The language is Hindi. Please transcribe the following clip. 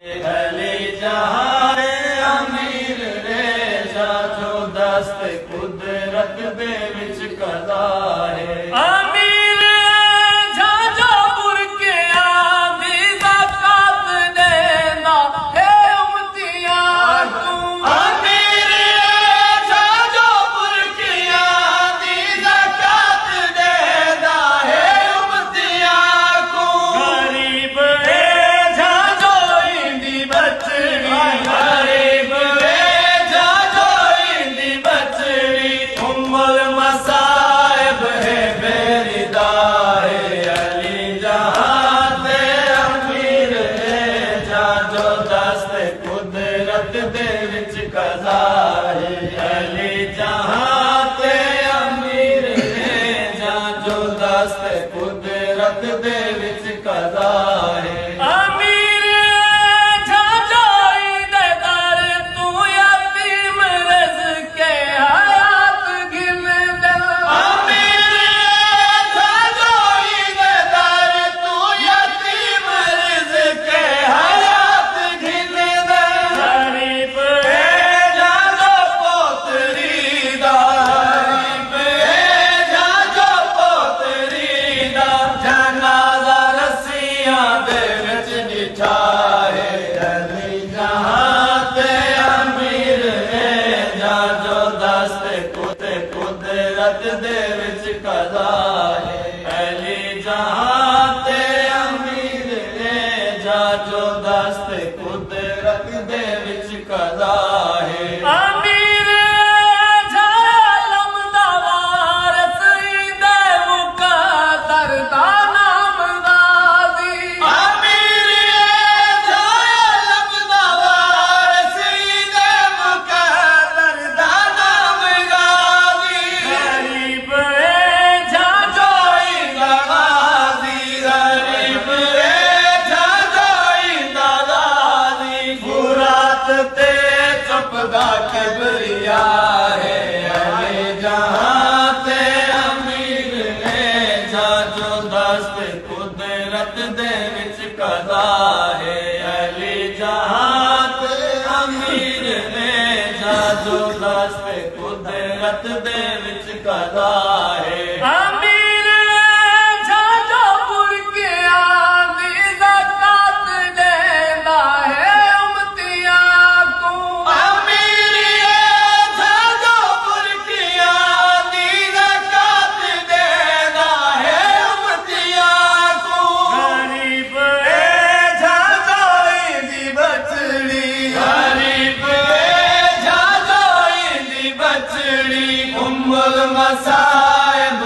अली जहां अमीर रेजा जो दस्त कुदरत दे विच कदा है। अमीर रेजा जो बुरके आंदी ज़कात देंदा है उम्मतियां को। अमीर रेजा जो बुरके आंदी ज़कात देंदा है उम्मतियां को। गरीब रेजा जो इंदी बचड़ी, गरीब रेजा जो इंदी बचड़ी उम्मुल मसाइब है बेरिदाए। अली जहां ते अमीर रेजा जो दस्त कुदरत दे विच कदा है। अली जहां ते अमीर रेजा जो दस्त कुदरत दे विच कदा है। अमीर रेजा जो इंदे दर तू यतीम रिज़्क़े हयात गिन दे। अमीर रेजा जो इंदे दर तू यतीम रिज़्क़े हयात गिन दे। गरीब रेजा जो पोतरी दा, गरीब रेजा जो पोतरी दा जनाज़ा रस्सियां दे विच डिठा है। अली जहां ते अमीर रेजा जो दस्त कुदरत दे विच कदा है। अली जहां ते अमीर रेजा जो दस्त कुदरत दे विच कदा है। अमीर रेजा आलम दा वारिस इंदे मुक़द्दर दा नाम गाज़ी। अमीर रेजा आलम दा वारिस इंदे मुक़द्दर दा नाम गाज़ी। गरीब रेजा जो इंदा गाज़ी, गरीब रेजा जो इंदा गाज़ी फुरात ते चुपदा किबरिया है। अली जहां ते अमीर रेजा जो दस्त कुदरत दे विच कदा है। अली जहां ते अमीर रेजा जो दस्त कुदरत दे विच कदा है। अमीर रेजा जो बुरके आंदी ज़कात देंदा है उम्मतियां को। अमीर रेजा जो बुरके आंदी ज़कात देंदा है उम्मतियां को। गरीब रेजा जो इंदी बचड़ी, गरीब रेजा जो इंदी बचड़ी उम्मुल मसाइब